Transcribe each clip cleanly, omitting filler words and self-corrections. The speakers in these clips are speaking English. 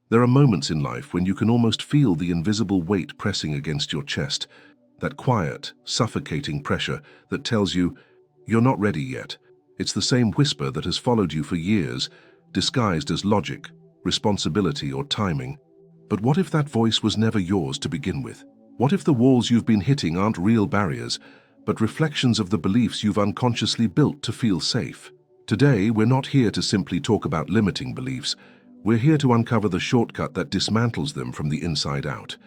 There are moments in life when you can almost feel the invisible weight pressing against your chest, that quiet, suffocating pressure that tells you, you're not ready yet. It's the same whisper that has followed you for years, disguised as logic, responsibility, or timing. But what if that voice was never yours to begin with? What if the walls you've been hitting aren't real barriers, but reflections of the beliefs you've unconsciously built to feel safe? Today, we're not here to simply talk about limiting beliefs. We're here to uncover the shortcut that dismantles them from the inside out.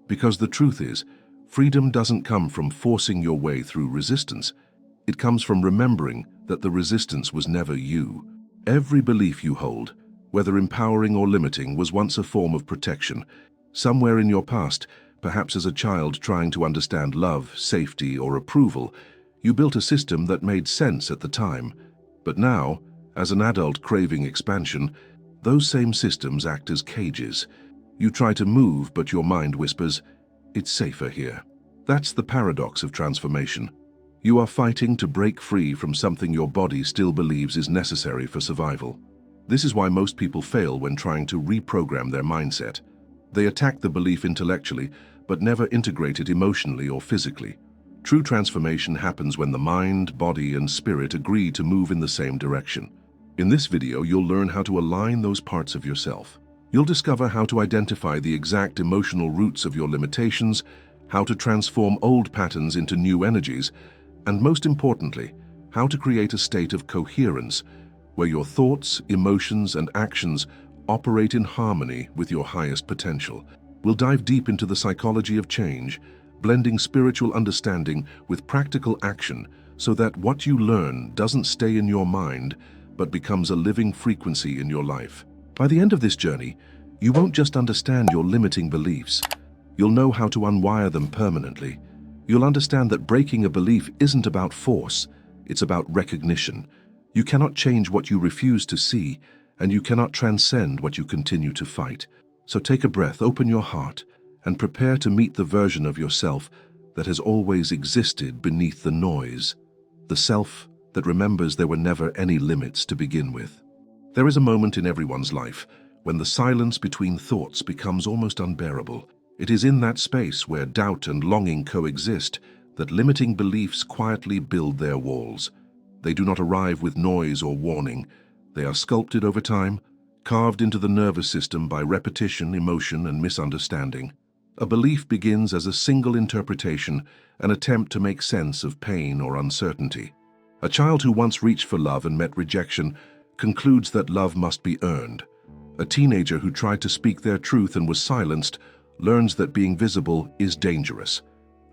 Because the truth is, freedom doesn't come from forcing your way through resistance. It comes from remembering that the resistance was never you. Every belief you hold, whether empowering or limiting, was once a form of protection. Somewhere in your past, perhaps as a child trying to understand love, safety, or approval, you built a system that made sense at the time. But now, as an adult craving expansion, those same systems act as cages. You try to move, but your mind whispers, "It's safer here." That's the paradox of transformation. You are fighting to break free from something your body still believes is necessary for survival. This is why most people fail when trying to reprogram their mindset. They attack the belief intellectually, but never integrate it emotionally or physically. True transformation happens when the mind, body, and spirit agree to move in the same direction. In this video, you'll learn how to align those parts of yourself. You'll discover how to identify the exact emotional roots of your limitations, how to transform old patterns into new energies, and most importantly, how to create a state of coherence where your thoughts, emotions, and actions operate in harmony with your highest potential. We'll dive deep into the psychology of change, blending spiritual understanding with practical action so that what you learn doesn't stay in your mind, but becomes a living frequency in your life. By the end of this journey, you won't just understand your limiting beliefs. You'll know how to unwire them permanently. You'll understand that breaking a belief isn't about force, it's about recognition. You cannot change what you refuse to see, and you cannot transcend what you continue to fight. So take a breath, open your heart, and prepare to meet the version of yourself that has always existed beneath the noise. The self that remembers there were never any limits to begin with. There is a moment in everyone's life when the silence between thoughts becomes almost unbearable. It is in that space where doubt and longing coexist that limiting beliefs quietly build their walls. They do not arrive with noise or warning. They are sculpted over time, carved into the nervous system by repetition, emotion, and misunderstanding. A belief begins as a single interpretation, an attempt to make sense of pain or uncertainty. A child who once reached for love and met rejection concludes that love must be earned. A teenager who tried to speak their truth and was silenced learns that being visible is dangerous.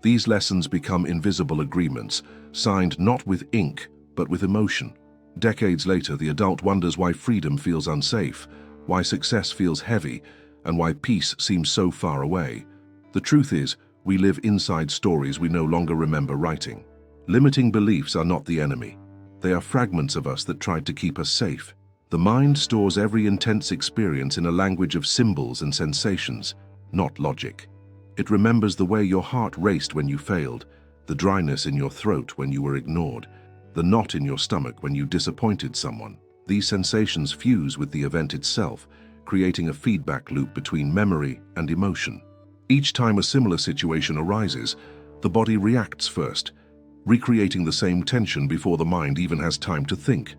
These lessons become invisible agreements, signed not with ink, but with emotion. Decades later, the adult wonders why freedom feels unsafe, why success feels heavy, and why peace seems so far away. The truth is, we live inside stories we no longer remember writing. Limiting beliefs are not the enemy. They are fragments of us that tried to keep us safe. The mind stores every intense experience in a language of symbols and sensations, not logic. It remembers the way your heart raced when you failed, the dryness in your throat when you were ignored, the knot in your stomach when you disappointed someone. These sensations fuse with the event itself, creating a feedback loop between memory and emotion. Each time a similar situation arises, the body reacts first, recreating the same tension before the mind even has time to think.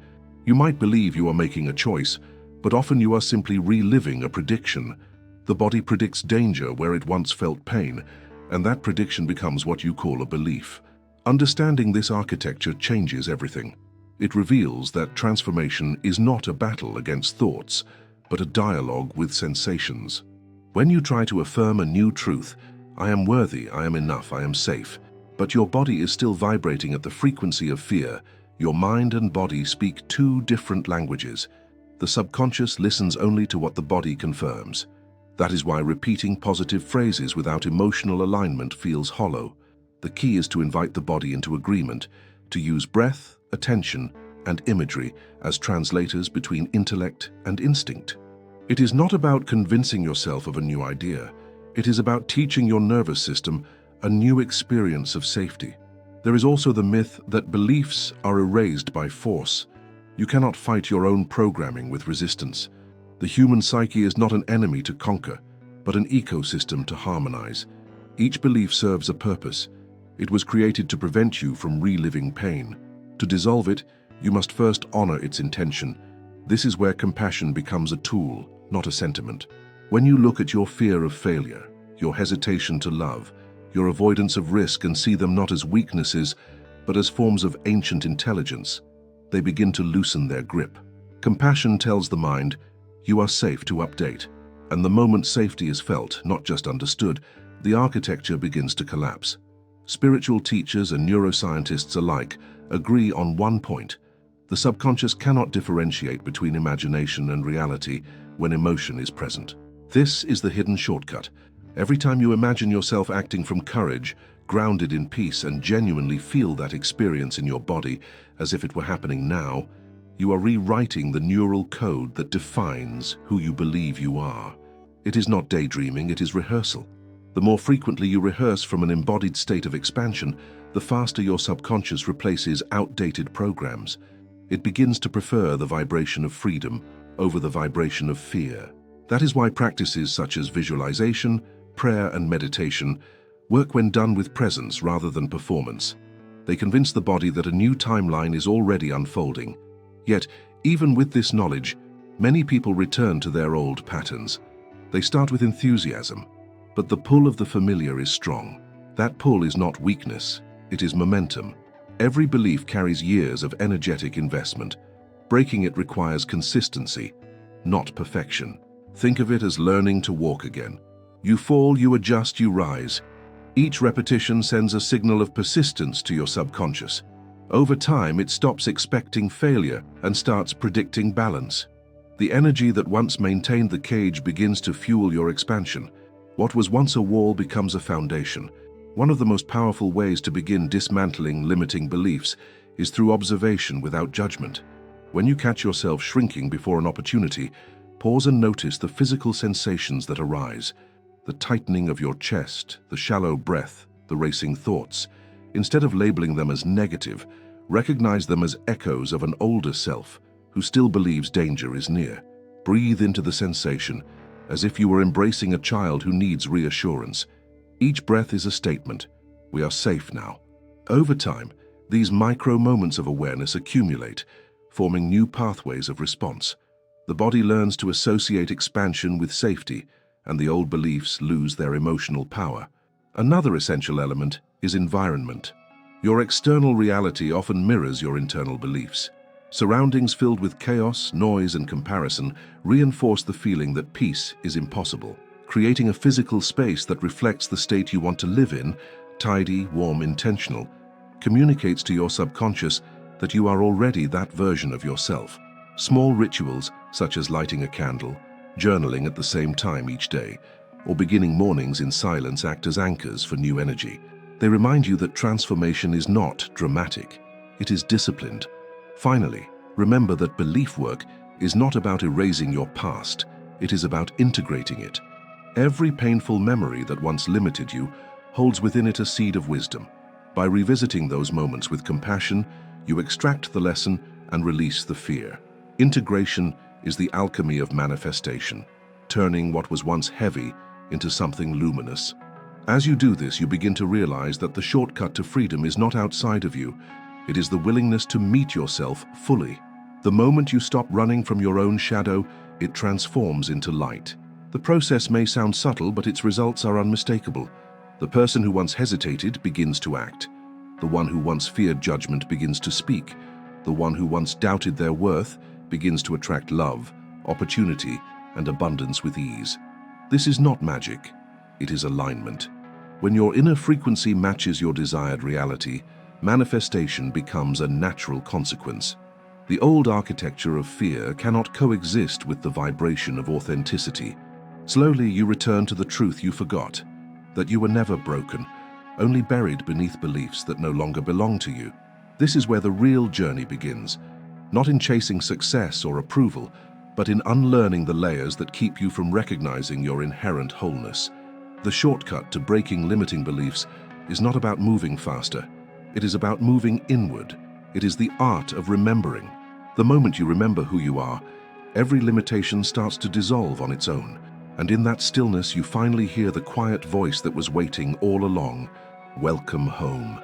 You might believe you are making a choice, but often you are simply reliving a prediction. The body predicts danger where it once felt pain, and that prediction becomes what you call a belief. Understanding this architecture changes everything. It reveals that transformation is not a battle against thoughts, but a dialogue with sensations. When you try to affirm a new truth, I am worthy, I am enough, I am safe, but your body is still vibrating at the frequency of fear, your mind and body speak two different languages. The subconscious listens only to what the body confirms. That is why repeating positive phrases without emotional alignment feels hollow. The key is to invite the body into agreement, to use breath, attention, and imagery as translators between intellect and instinct. It is not about convincing yourself of a new idea. It is about teaching your nervous system a new experience of safety. There is also the myth that beliefs are erased by force. You cannot fight your own programming with resistance. The human psyche is not an enemy to conquer, but an ecosystem to harmonize. Each belief serves a purpose. It was created to prevent you from reliving pain. To dissolve it, you must first honor its intention. This is where compassion becomes a tool, not a sentiment. When you look at your fear of failure, your hesitation to love, your avoidance of risk and see them not as weaknesses, but as forms of ancient intelligence, they begin to loosen their grip. Compassion tells the mind, you are safe to update. And the moment safety is felt, not just understood, the architecture begins to collapse. Spiritual teachers and neuroscientists alike agree on one point. The subconscious cannot differentiate between imagination and reality when emotion is present. This is the hidden shortcut. Every time you imagine yourself acting from courage, grounded in peace, and genuinely feel that experience in your body as if it were happening now, you are rewriting the neural code that defines who you believe you are. It is not daydreaming, it is rehearsal. The more frequently you rehearse from an embodied state of expansion, the faster your subconscious replaces outdated programs. It begins to prefer the vibration of freedom over the vibration of fear. That is why practices such as visualization, prayer, and meditation work when done with presence rather than performance. They convince the body that a new timeline is already unfolding. Yet, even with this knowledge, many people return to their old patterns. They start with enthusiasm, but the pull of the familiar is strong. That pull is not weakness, it is momentum. Every belief carries years of energetic investment. Breaking it requires consistency, not perfection. Think of it as learning to walk again. You fall, you adjust, you rise. Each repetition sends a signal of persistence to your subconscious. Over time, it stops expecting failure and starts predicting balance. The energy that once maintained the cage begins to fuel your expansion. What was once a wall becomes a foundation. One of the most powerful ways to begin dismantling limiting beliefs is through observation without judgment. When you catch yourself shrinking before an opportunity, pause and notice the physical sensations that arise. The tightening of your chest, the shallow breath, the racing thoughts. Instead of labeling them as negative, recognize them as echoes of an older self who still believes danger is near. Breathe into the sensation, as if you were embracing a child who needs reassurance. Each breath is a statement. We are safe now. Over time, these micro moments of awareness accumulate, forming new pathways of response. The body learns to associate expansion with safety, and the old beliefs lose their emotional power. Another essential element is environment. Your external reality often mirrors your internal beliefs. Surroundings filled with chaos, noise, and comparison reinforce the feeling that peace is impossible. Creating a physical space that reflects the state you want to live in, tidy, warm, intentional, communicates to your subconscious that you are already that version of yourself. Small rituals, such as lighting a candle, journaling at the same time each day, or beginning mornings in silence, act as anchors for new energy. They remind you that transformation is not dramatic, it is disciplined. Finally, remember that belief work is not about erasing your past, it is about integrating it. Every painful memory that once limited you holds within it a seed of wisdom. By revisiting those moments with compassion, you extract the lesson and release the fear. Integration is the alchemy of manifestation, turning what was once heavy into something luminous. As you do this, you begin to realize that the shortcut to freedom is not outside of you. It is the willingness to meet yourself fully. The moment you stop running from your own shadow, it transforms into light. The process may sound subtle, but its results are unmistakable. The person who once hesitated begins to act. The one who once feared judgment begins to speak. The one who once doubted their worth begins to attract love, opportunity, and abundance with ease. This is not magic, it is alignment. When your inner frequency matches your desired reality, manifestation becomes a natural consequence. The old architecture of fear cannot coexist with the vibration of authenticity. Slowly you return to the truth you forgot, that you were never broken, only buried beneath beliefs that no longer belong to you. This is where the real journey begins, not in chasing success or approval, but in unlearning the layers that keep you from recognizing your inherent wholeness. The shortcut to breaking limiting beliefs is not about moving faster. It is about moving inward. It is the art of remembering. The moment you remember who you are, Every limitation starts to dissolve on its own, and in that stillness you finally hear the quiet voice that was waiting all along. Welcome home.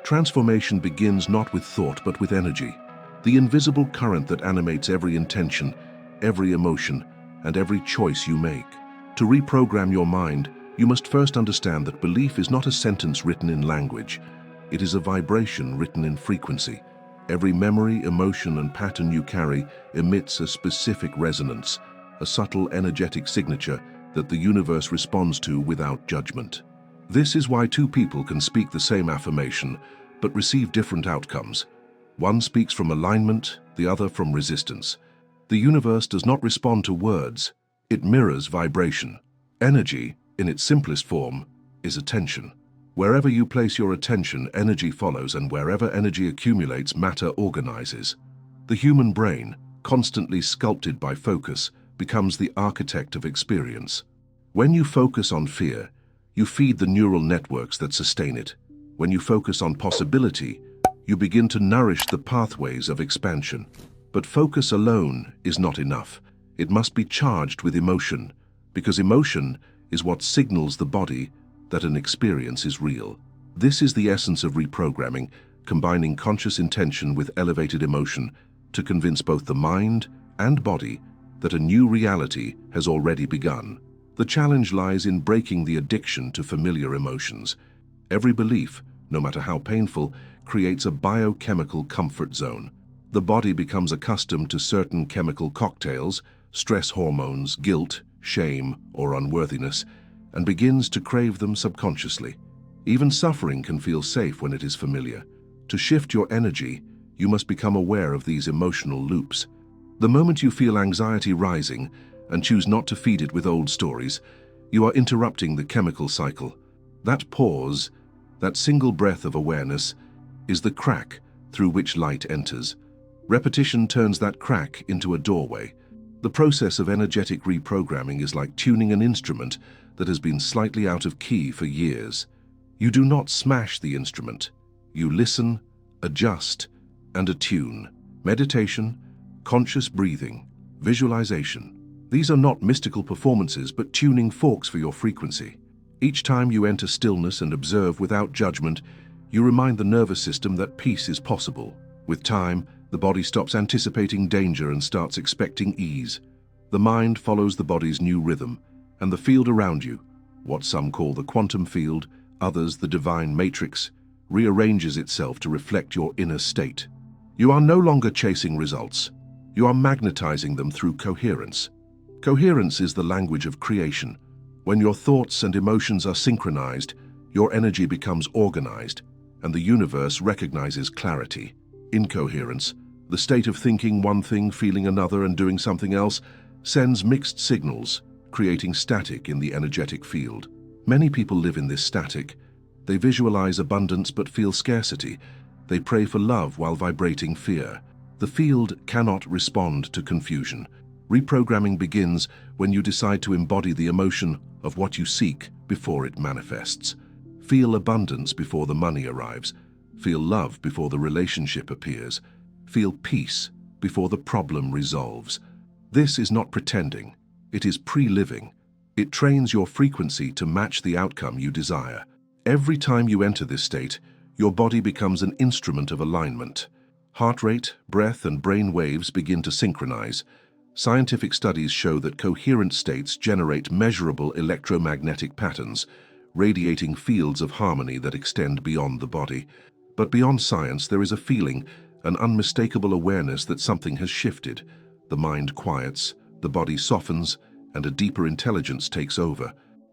Transformation begins not with thought but with energy, the invisible current that animates every intention, every emotion, and every choice you make. To reprogram your mind, you must first understand that belief is not a sentence written in language. It is a vibration written in frequency. Every memory, emotion, and pattern you carry emits a specific resonance, a subtle energetic signature that the universe responds to without judgment. This is why two people can speak the same affirmation, but receive different outcomes. One speaks from alignment, the other from resistance. The universe does not respond to words, it mirrors vibration. Energy, in its simplest form, is attention. Wherever you place your attention, energy follows, and wherever energy accumulates, matter organizes. The human brain, constantly sculpted by focus, becomes the architect of experience. When you focus on fear, you feed the neural networks that sustain it. When you focus on possibility, you begin to nourish the pathways of expansion. But focus alone is not enough. It must be charged with emotion, because emotion is what signals the body that an experience is real. This is the essence of reprogramming, combining conscious intention with elevated emotion to convince both the mind and body that a new reality has already begun. The challenge lies in breaking the addiction to familiar emotions. Every belief, no matter how painful, creates a biochemical comfort zone. The body becomes accustomed to certain chemical cocktails, stress hormones, guilt, shame, or unworthiness, and begins to crave them subconsciously. Even suffering can feel safe when it is familiar. To shift your energy, you must become aware of these emotional loops. The moment you feel anxiety rising and choose not to feed it with old stories, you are interrupting the chemical cycle. That pause, that single breath of awareness, is the crack through which light enters. Repetition turns that crack into a doorway. The process of energetic reprogramming is like tuning an instrument that has been slightly out of key for years. You do not smash the instrument. You listen, adjust, and attune. Meditation, conscious breathing, visualization. These are not mystical performances, but tuning forks for your frequency. Each time you enter stillness and observe without judgment, you remind the nervous system that peace is possible. With time, the body stops anticipating danger and starts expecting ease. The mind follows the body's new rhythm, and the field around you, what some call the quantum field, others the divine matrix, rearranges itself to reflect your inner state. You are no longer chasing results. You are magnetizing them through coherence. Coherence is the language of creation. When your thoughts and emotions are synchronized, your energy becomes organized, and the universe recognizes clarity. Incoherence, the state of thinking one thing, feeling another, and doing something else, sends mixed signals, creating static in the energetic field. Many people live in this static. They visualize abundance but feel scarcity. They pray for love while vibrating fear. The field cannot respond to confusion. Reprogramming begins when you decide to embody the emotion of what you seek before it manifests. Feel abundance before the money arrives. Feel love before the relationship appears. Feel peace before the problem resolves. This is not pretending. It is pre-living. It trains your frequency to match the outcome you desire. Every time you enter this state, your body becomes an instrument of alignment. Heart rate, breath, and brain waves begin to synchronize. Scientific studies show that coherent states generate measurable electromagnetic patterns, radiating fields of harmony that extend beyond the body. But beyond science, there is a feeling, an unmistakable awareness that something has shifted. The mind quiets, the body softens, and a deeper intelligence takes over.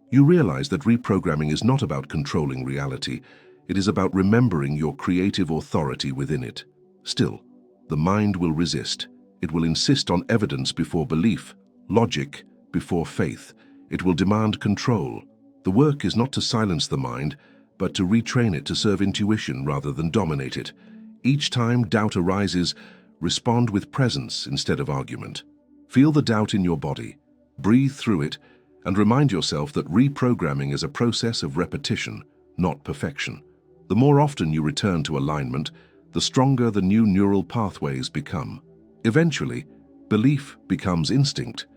You realize that reprogramming is not about controlling reality. It is about remembering your creative authority within it. Still, the mind will resist. It will insist on evidence before belief, logic before faith. It will demand control. The work is not to silence the mind, but to retrain it to serve intuition rather than dominate it. Each time doubt arises, respond with presence instead of argument. Feel the doubt in your body, breathe through it, and remind yourself that reprogramming is a process of repetition, not perfection. The more often you return to alignment, the stronger the new neural pathways become. Eventually, Belief becomes instinct.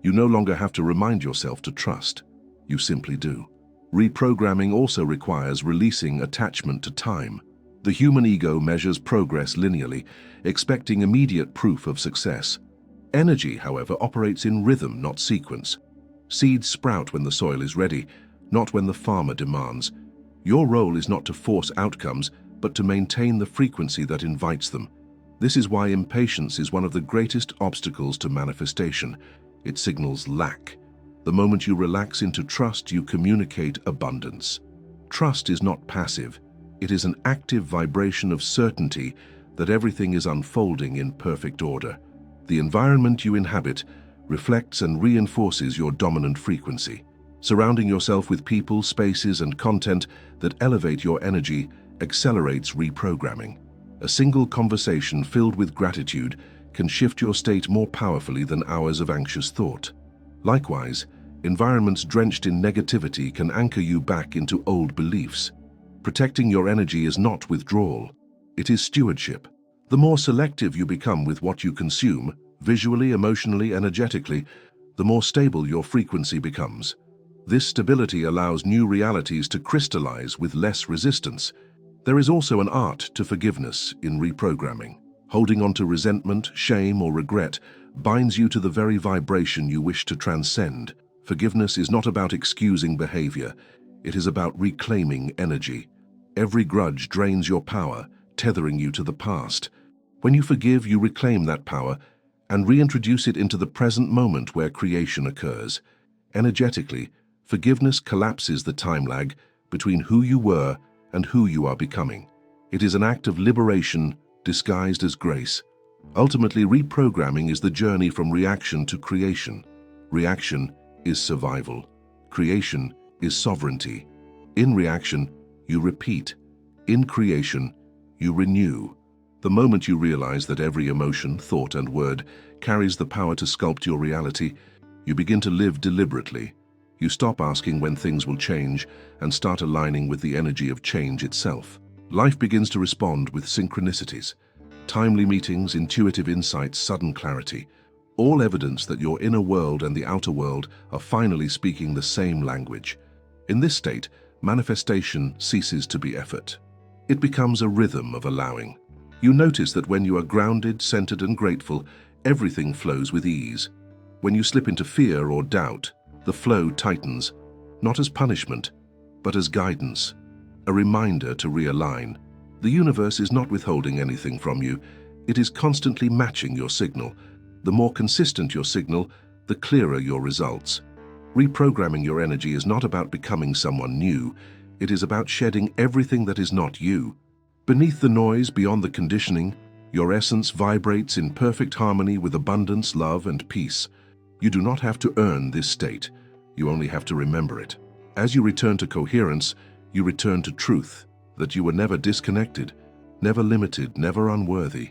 You no longer have to remind yourself to trust. You simply do. Reprogramming also requires releasing attachment to time. The human ego measures progress linearly, expecting immediate proof of success. Energy, however, operates in rhythm, not sequence. Seeds sprout when the soil is ready, not when the farmer demands. Your role is not to force outcomes, but to maintain the frequency that invites them. This is why impatience is one of the greatest obstacles to manifestation. It signals lack. The moment you relax into trust, you communicate abundance. Trust is not passive. It is an active vibration of certainty that everything is unfolding in perfect order. The environment you inhabit reflects and reinforces your dominant frequency. Surrounding yourself with people, spaces, and content that elevate your energy accelerates reprogramming. A single conversation filled with gratitude can shift your state more powerfully than hours of anxious thought. Likewise, environments drenched in negativity can anchor you back into old beliefs. Protecting your energy is not withdrawal, it is stewardship. The more selective you become with what you consume, visually, emotionally, energetically, the more stable your frequency becomes. This stability allows new realities to crystallize with less resistance. There is also an art to forgiveness in reprogramming. Holding on to resentment, shame, or regret binds you to the very vibration you wish to transcend. Forgiveness is not about excusing behavior. It is about reclaiming energy. Every grudge drains your power, tethering you to the past. When you forgive, you reclaim that power and reintroduce it into the present moment where creation occurs. Energetically, forgiveness collapses the time lag between who you were and who you are becoming. It is an act of liberation disguised as grace. Ultimately, reprogramming is the journey from reaction to creation. Reaction is survival. Creation is sovereignty. In reaction, you repeat. In creation, you renew. The moment you realize that every emotion, thought, and word carries the power to sculpt your reality, you begin to live deliberately. You stop asking when things will change and start aligning with the energy of change itself. Life begins to respond with synchronicities, timely meetings, intuitive insights, sudden clarity, all evidence that your inner world and the outer world are finally speaking the same language. In this state, manifestation ceases to be effort. It becomes a rhythm of allowing. You notice that when you are grounded, centered, and grateful, everything flows with ease. When you slip into fear or doubt, the flow tightens, not as punishment, but as guidance, a reminder to realign. The universe is not withholding anything from you. It is constantly matching your signal. The more consistent your signal, the clearer your results. Reprogramming your energy is not about becoming someone new. It is about shedding everything that is not you. Beneath the noise, beyond the conditioning, your essence vibrates in perfect harmony with abundance, love, and peace. You do not have to earn this state. You only have to remember it. As you return to coherence, you return to truth, that you were never disconnected, never limited, never unworthy.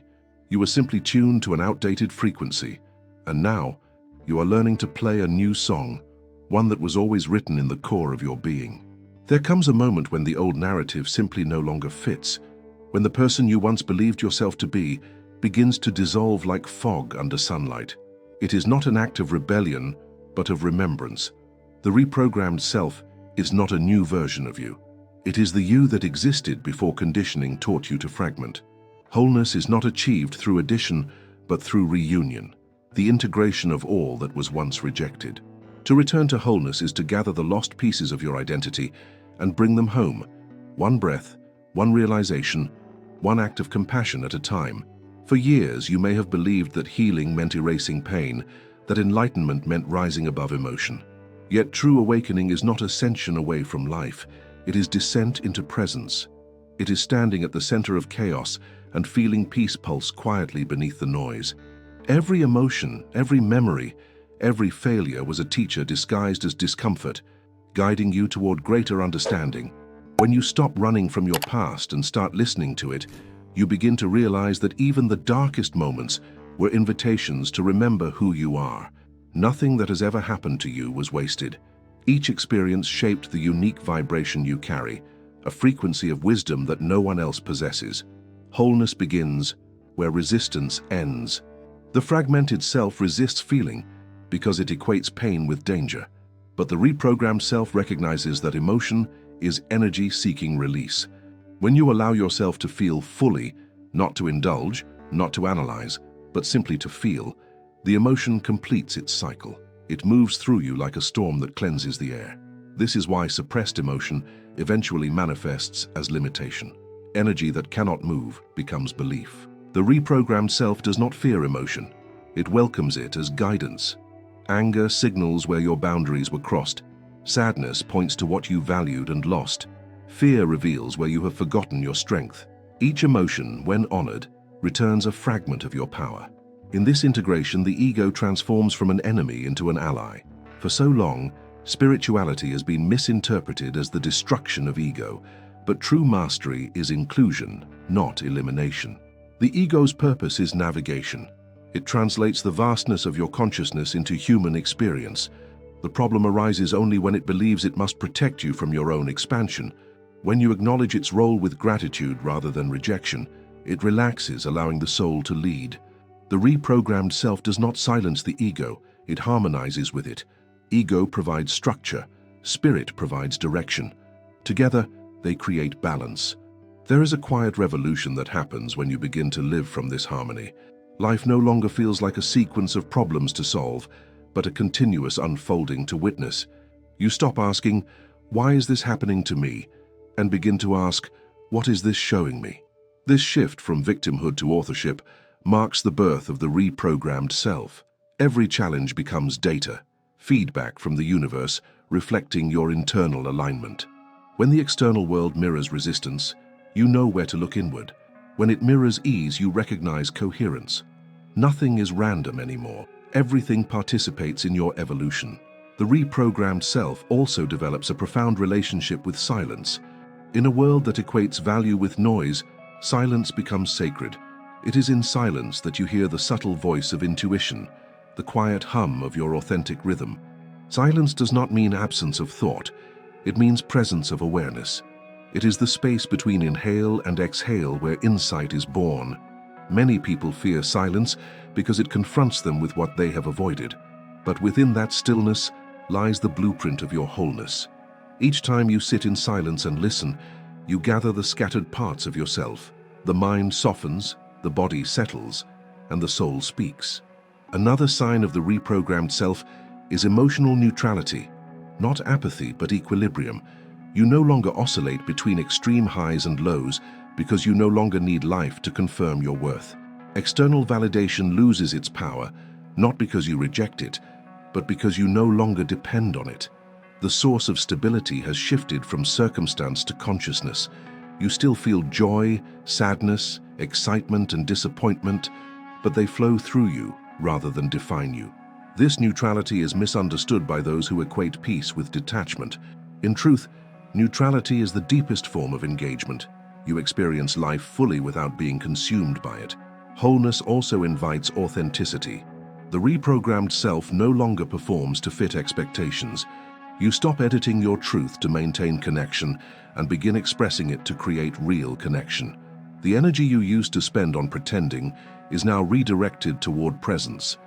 You were simply tuned to an outdated frequency. And now, you are learning to play a new song, one that was always written in the core of your being. There comes a moment when the old narrative simply no longer fits, when the person you once believed yourself to be begins to dissolve like fog under sunlight. It is not an act of rebellion, but of remembrance. The reprogrammed self is not a new version of you. It is the you that existed before conditioning taught you to fragment. Wholeness is not achieved through addition, but through reunion, the integration of all that was once rejected. To return to wholeness is to gather the lost pieces of your identity and bring them home, one breath, one realization, one act of compassion at a time. For years, you may have believed that healing meant erasing pain, that enlightenment meant rising above emotion. Yet true awakening is not ascension away from life. It is descent into presence. It is standing at the center of chaos and feeling peace pulse quietly beneath the noise. Every emotion, every memory, every failure was a teacher disguised as discomfort, guiding you toward greater understanding. When you stop running from your past and start listening to it, you begin to realize that even the darkest moments were invitations to remember who you are. Nothing that has ever happened to you was wasted. Each experience shaped the unique vibration you carry, a frequency of wisdom that no one else possesses. Wholeness begins where resistance ends. The fragmented self resists feeling because it equates pain with danger. But the reprogrammed self recognizes that emotion is energy seeking release. When you allow yourself to feel fully, not to indulge, not to analyze, but simply to feel, the emotion completes its cycle. It moves through you like a storm that cleanses the air. This is why suppressed emotion eventually manifests as limitation. Energy that cannot move becomes belief. The reprogrammed self does not fear emotion. It welcomes it as guidance. Anger signals where your boundaries were crossed. Sadness points to what you valued and lost. Fear reveals where you have forgotten your strength. Each emotion, when honored, returns a fragment of your power. In this integration, the ego transforms from an enemy into an ally. For so long, spirituality has been misinterpreted as the destruction of ego, but true mastery is inclusion, not elimination. The ego's purpose is navigation. It translates the vastness of your consciousness into human experience. The problem arises only when it believes it must protect you from your own expansion. When you acknowledge its role with gratitude rather than rejection, it relaxes, allowing the soul to lead. The reprogrammed self does not silence the ego, it harmonizes with it. Ego provides structure, spirit provides direction. Together, they create balance. There is a quiet revolution that happens when you begin to live from this harmony. Life no longer feels like a sequence of problems to solve, but a continuous unfolding to witness. You stop asking, "Why is this happening to me?" and begin to ask, "What is this showing me?" This shift from victimhood to authorship marks the birth of the reprogrammed self. Every challenge becomes data, feedback from the universe reflecting your internal alignment. When the external world mirrors resistance, you know where to look inward. When it mirrors ease, you recognize coherence. Nothing is random anymore. Everything participates in your evolution. The reprogrammed self also develops a profound relationship with silence. In a world that equates value with noise, silence becomes sacred. It is in silence that you hear the subtle voice of intuition, the quiet hum of your authentic rhythm. Silence does not mean absence of thought. It means presence of awareness. It is the space between inhale and exhale where insight is born. Many people fear silence because it confronts them with what they have avoided. But within that stillness lies the blueprint of your wholeness. Each time you sit in silence and listen, you gather the scattered parts of yourself. The mind softens, the body settles, and the soul speaks. Another sign of the reprogrammed self is emotional neutrality, not apathy but equilibrium. You no longer oscillate between extreme highs and lows because you no longer need life to confirm your worth. External validation loses its power, not because you reject it, but because you no longer depend on it. The source of stability has shifted from circumstance to consciousness. You still feel joy, sadness, excitement, and disappointment, but they flow through you rather than define you. This neutrality is misunderstood by those who equate peace with detachment. In truth, neutrality is the deepest form of engagement. You experience life fully without being consumed by it. Wholeness also invites authenticity. The reprogrammed self no longer performs to fit expectations. You stop editing your truth to maintain connection and begin expressing it to create real connection. The energy you used to spend on pretending is now redirected toward presence.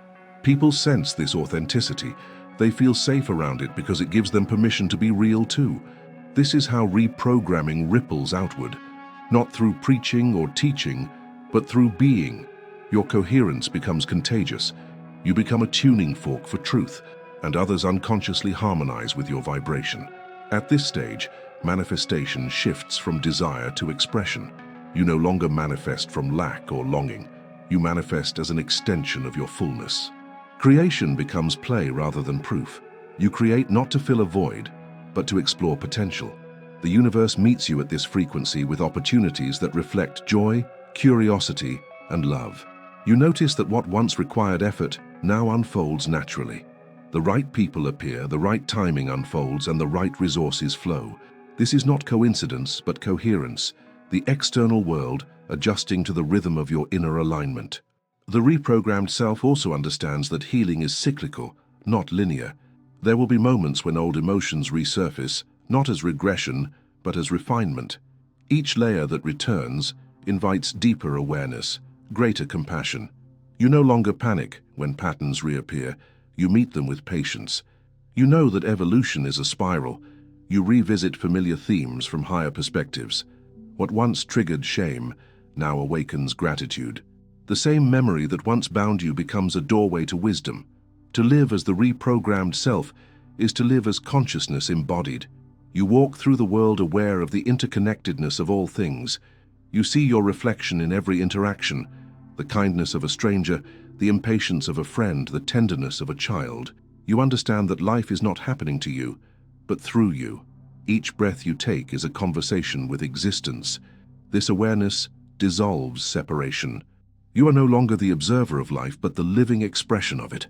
People sense this authenticity. They feel safe around it because it gives them permission to be real too. This is how reprogramming ripples outward, not through preaching or teaching, but through being. Your coherence becomes contagious. You become a tuning fork for truth, and others unconsciously harmonize with your vibration. At this stage, manifestation shifts from desire to expression. You no longer manifest from lack or longing. You manifest as an extension of your fullness. Creation becomes play rather than proof. You create not to fill a void, but to explore potential. The universe meets you at this frequency with opportunities that reflect joy, curiosity, and love. You notice that what once required effort now unfolds naturally. The right people appear, the right timing unfolds, and the right resources flow. This is not coincidence, but coherence, the external world adjusting to the rhythm of your inner alignment. The reprogrammed self also understands that healing is cyclical, not linear. There will be moments when old emotions resurface, not as regression, but as refinement. Each layer that returns invites deeper awareness, greater compassion. You no longer panic when patterns reappear. You meet them with patience. You know that evolution is a spiral. You revisit familiar themes from higher perspectives. What once triggered shame now awakens gratitude. The same memory that once bound you becomes a doorway to wisdom. To live as the reprogrammed self is to live as consciousness embodied. You walk through the world aware of the interconnectedness of all things. You see your reflection in every interaction, the kindness of a stranger, the impatience of a friend, the tenderness of a child. You understand that life is not happening to you, but through you. Each breath you take is a conversation with existence. This awareness dissolves separation. You are no longer the observer of life, but the living expression of it.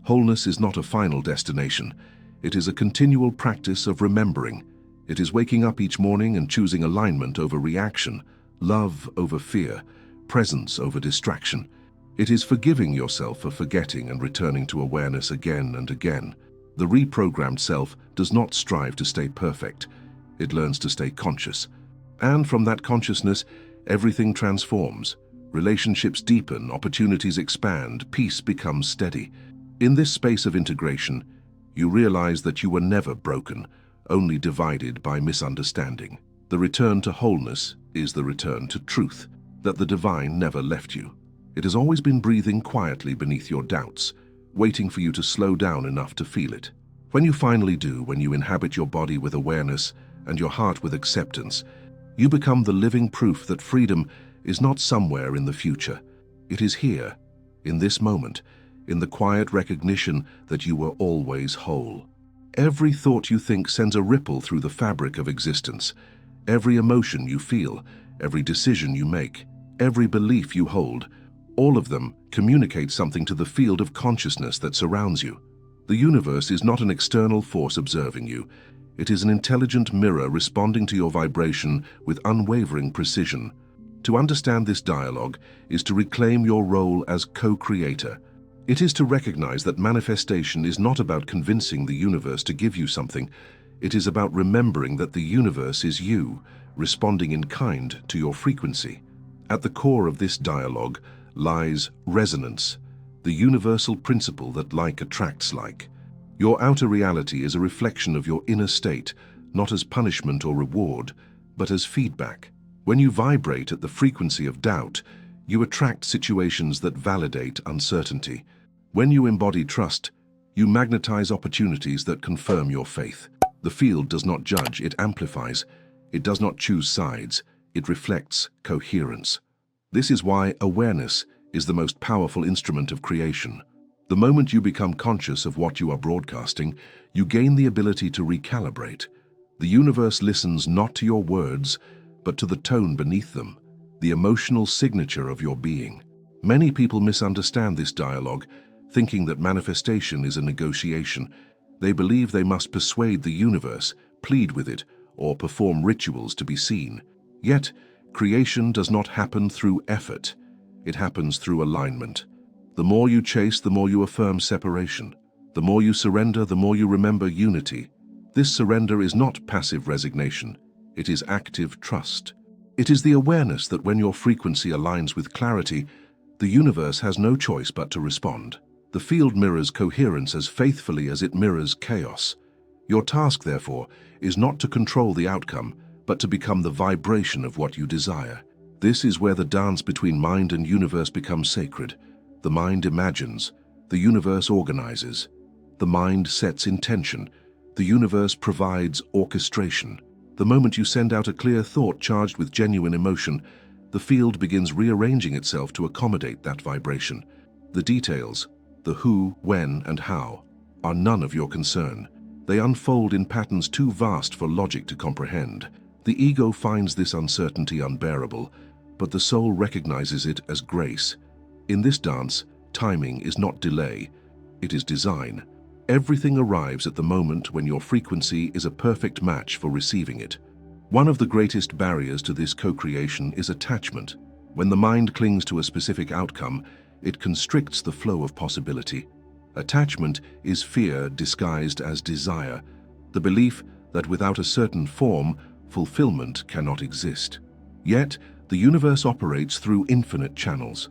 Wholeness is not a final destination. It is a continual practice of remembering. It is waking up each morning and choosing alignment over reaction, love over fear, presence over distraction. It is forgiving yourself for forgetting and returning to awareness again and again. The reprogrammed self does not strive to stay perfect. It learns to stay conscious. And from that consciousness, everything transforms. Relationships deepen, opportunities expand, peace becomes steady. In this space of integration, you realize that you were never broken, only divided by misunderstanding. The return to wholeness is the return to truth, that the divine never left you. It has always been breathing quietly beneath your doubts, waiting for you to slow down enough to feel it. When you finally do, when you inhabit your body with awareness and your heart with acceptance, you become the living proof that freedom is not somewhere in the future. It is here, in this moment, in the quiet recognition that you were always whole. Every thought you think sends a ripple through the fabric of existence. Every emotion you feel, every decision you make, every belief you hold, all of them communicate something to the field of consciousness that surrounds you. The universe is not an external force observing you. It is an intelligent mirror responding to your vibration with unwavering precision. To understand this dialogue is to reclaim your role as co-creator. It is to recognize that manifestation is not about convincing the universe to give you something. It is about remembering that the universe is you, responding in kind to your frequency. At the core of this dialogue lies resonance, the universal principle that like attracts like. Your outer reality is a reflection of your inner state, not as punishment or reward, but as feedback. When you vibrate at the frequency of doubt, you attract situations that validate uncertainty. When you embody trust, you magnetize opportunities that confirm your faith. The field does not judge, it amplifies. It does not choose sides, it reflects coherence. This is why awareness is the most powerful instrument of creation. The moment you become conscious of what you are broadcasting, you gain the ability to recalibrate. The universe listens not to your words, but to the tone beneath them, the emotional signature of your being. Many people misunderstand this dialogue, thinking that manifestation is a negotiation. They believe they must persuade the universe, plead with it, or perform rituals to be seen. Yet, creation does not happen through effort. It happens through alignment. The more you chase, the more you affirm separation. The more you surrender, the more you remember unity. This surrender is not passive resignation. It is active trust. It is the awareness that when your frequency aligns with clarity, the universe has no choice but to respond. The field mirrors coherence as faithfully as it mirrors chaos. Your task, therefore, is not to control the outcome, but to become the vibration of what you desire. This is where the dance between mind and universe becomes sacred. The mind imagines, the universe organizes. The mind sets intention, the universe provides orchestration. The moment you send out a clear thought charged with genuine emotion, the field begins rearranging itself to accommodate that vibration. The details, the who, when, and how, are none of your concern. They unfold in patterns too vast for logic to comprehend. The ego finds this uncertainty unbearable, but the soul recognizes it as grace. In this dance, timing is not delay, it is design. Everything arrives at the moment when your frequency is a perfect match for receiving it. One of the greatest barriers to this co-creation is attachment. When the mind clings to a specific outcome, it constricts the flow of possibility. Attachment is fear disguised as desire, the belief that without a certain form, fulfillment cannot exist. Yet, the universe operates through infinite channels.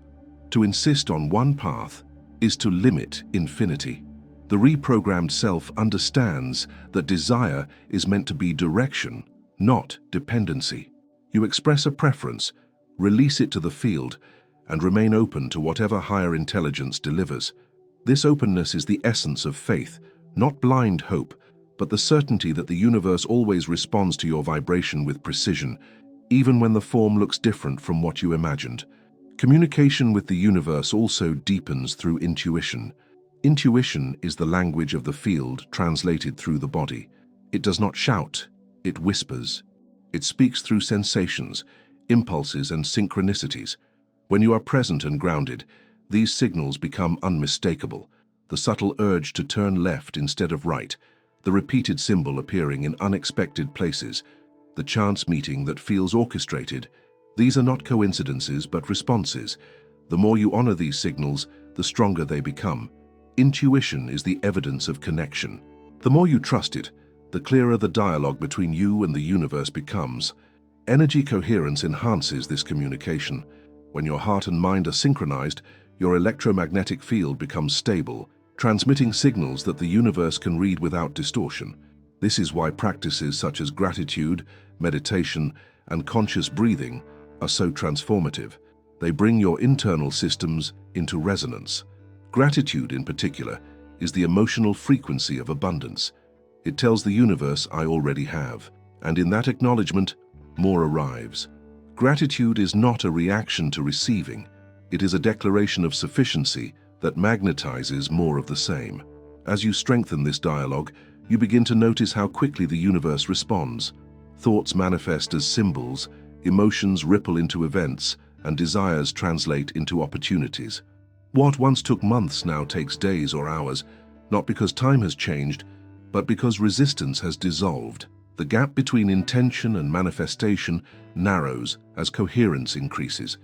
To insist on one path is to limit infinity. The reprogrammed self understands that desire is meant to be direction, not dependency. You express a preference, release it to the field, and remain open to whatever higher intelligence delivers. This openness is the essence of faith, not blind hope, but the certainty that the universe always responds to your vibration with precision, even when the form looks different from what you imagined. Communication with the universe also deepens through intuition. Intuition is the language of the field translated through the body. It does not shout, it whispers. It speaks through sensations, impulses, and synchronicities. When you are present and grounded, these signals become unmistakable. The subtle urge to turn left instead of right, the repeated symbol appearing in unexpected places, the chance meeting that feels orchestrated. These are not coincidences but responses. The more you honor these signals, the stronger they become. Intuition is the evidence of connection. The more you trust it, the clearer the dialogue between you and the universe becomes. Energy coherence enhances this communication. When your heart and mind are synchronized, your electromagnetic field becomes stable, transmitting signals that the universe can read without distortion. This is why practices such as gratitude, meditation, and conscious breathing are so transformative. They bring your internal systems into resonance. Gratitude, in particular, is the emotional frequency of abundance. It tells the universe, I already have, and in that acknowledgement, more arrives. Gratitude is not a reaction to receiving. It is a declaration of sufficiency that magnetizes more of the same. As you strengthen this dialogue, you begin to notice how quickly the universe responds. Thoughts manifest as symbols, emotions ripple into events, and desires translate into opportunities. What once took months now takes days or hours, not because time has changed, but because resistance has dissolved. The gap between intention and manifestation narrows as coherence increases.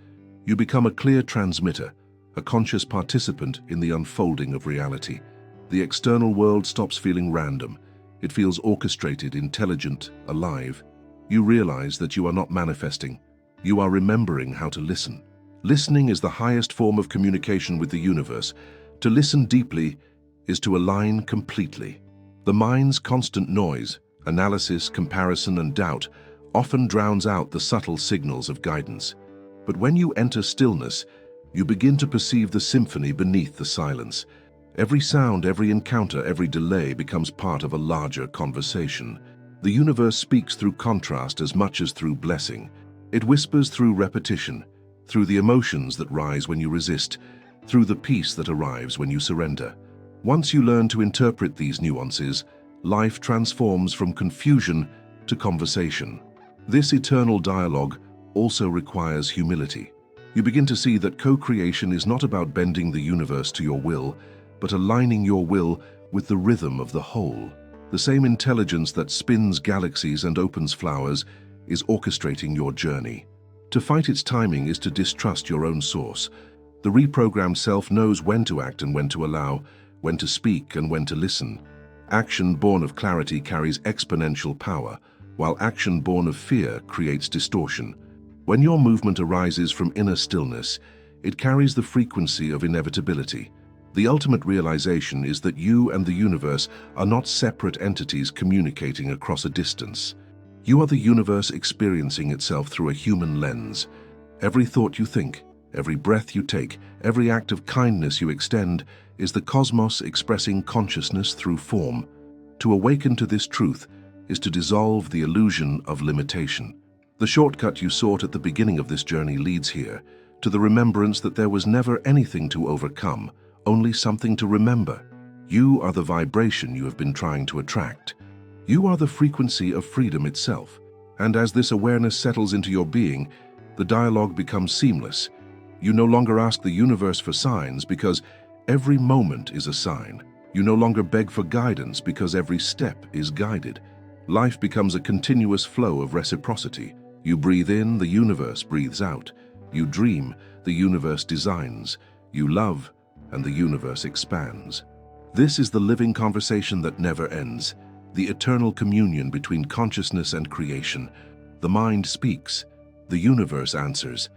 You become a clear transmitter, a conscious participant in the unfolding of reality. The external world stops feeling random. It feels orchestrated, intelligent, alive. You realize that you are not manifesting. You are remembering how to listen. Listening is the highest form of communication with the universe. To listen deeply is to align completely. The mind's constant noise, analysis, comparison, and doubt often drowns out the subtle signals of guidance. But when you enter stillness, you begin to perceive the symphony beneath the silence. Every sound, every encounter, every delay becomes part of a larger conversation. The universe speaks through contrast as much as through blessing. It whispers through repetition, through the emotions that rise when you resist, through the peace that arrives when you surrender. Once you learn to interpret these nuances, life transforms from confusion to conversation. This eternal dialogue also requires humility. You begin to see that co-creation is not about bending the universe to your will, but aligning your will with the rhythm of the whole. The same intelligence that spins galaxies and opens flowers is orchestrating your journey. To fight its timing is to distrust your own source. The reprogrammed self knows when to act and when to allow, when to speak and when to listen. Action born of clarity carries exponential power, while action born of fear creates distortion. When your movement arises from inner stillness, it carries the frequency of inevitability. The ultimate realization is that you and the universe are not separate entities communicating across a distance. You are the universe experiencing itself through a human lens. Every thought you think, every breath you take, every act of kindness you extend is the cosmos expressing consciousness through form. To awaken to this truth is to dissolve the illusion of limitation. The shortcut you sought at the beginning of this journey leads here, to the remembrance that there was never anything to overcome, only something to remember. You are the vibration you have been trying to attract. You are the frequency of freedom itself. And as this awareness settles into your being, the dialogue becomes seamless. You no longer ask the universe for signs because every moment is a sign. You no longer beg for guidance because every step is guided. Life becomes a continuous flow of reciprocity. You breathe in, the universe breathes out. You dream, the universe designs. You love, and the universe expands. This is the living conversation that never ends, the eternal communion between consciousness and creation. The mind speaks, the universe answers,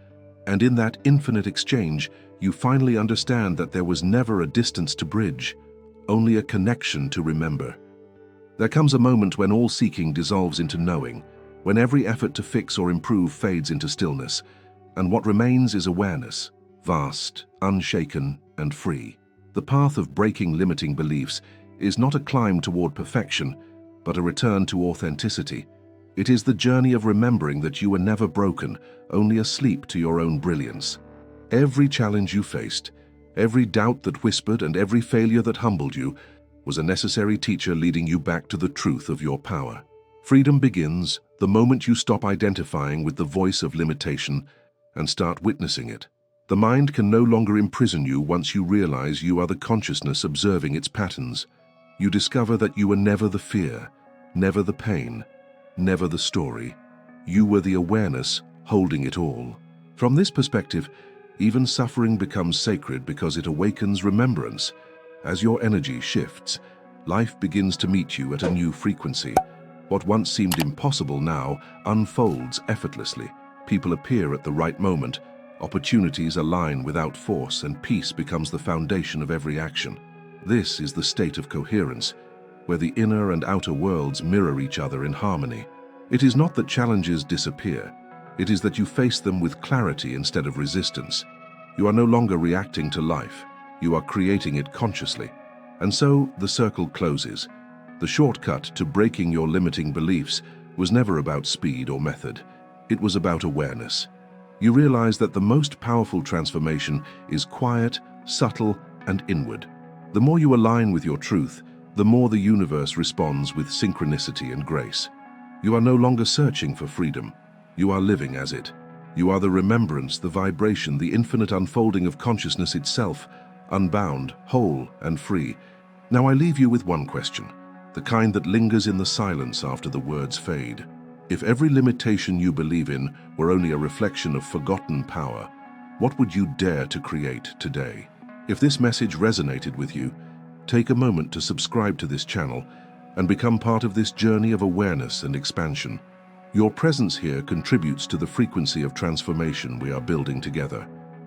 and in that infinite exchange, You finally understand that there was never a distance to bridge, only a connection to remember. There comes a moment when all seeking dissolves into knowing, when every effort to fix or improve fades into stillness, and what remains is awareness, vast, unshaken, and free. The path of breaking limiting beliefs is not a climb toward perfection, but a return to authenticity. It is the journey of remembering that you were never broken, only asleep to your own brilliance. Every challenge you faced, every doubt that whispered, and every failure that humbled you was a necessary teacher leading you back to the truth of your power. Freedom begins the moment you stop identifying with the voice of limitation and start witnessing it. The mind can no longer imprison you once you realize you are the consciousness observing its patterns. You discover that you were never the fear, never the pain, never the story. You were the awareness holding it all. From this perspective, even suffering becomes sacred because it awakens remembrance. As your energy shifts, life begins to meet you at a new frequency. What once seemed impossible now unfolds effortlessly. People appear at the right moment, opportunities align without force, and peace becomes the foundation of every action. This is the state of coherence, where the inner and outer worlds mirror each other in harmony. It is not that challenges disappear. It is that you face them with clarity instead of resistance. You are no longer reacting to life. You are creating it consciously. And so the circle closes. The shortcut to breaking your limiting beliefs was never about speed or method. It was about awareness. You realize that the most powerful transformation is quiet, subtle, and inward. The more you align with your truth, the more the universe responds with synchronicity and grace. You are no longer searching for freedom. You are living as it. You are the remembrance, the vibration, the infinite unfolding of consciousness itself, unbound, whole, and free. Now I leave you with one question, the kind that lingers in the silence after the words fade. If every limitation you believe in were only a reflection of forgotten power, what would you dare to create today? If this message resonated with you, take a moment to subscribe to this channel and become part of this journey of awareness and expansion. Your presence here contributes to the frequency of transformation we are building together.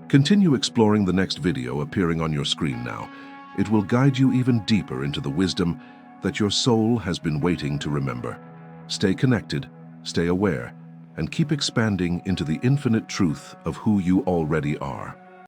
Continue exploring the next video appearing on your screen now. It will guide you even deeper into the wisdom that your soul has been waiting to remember. Stay connected, stay aware, and keep expanding into the infinite truth of who you already are.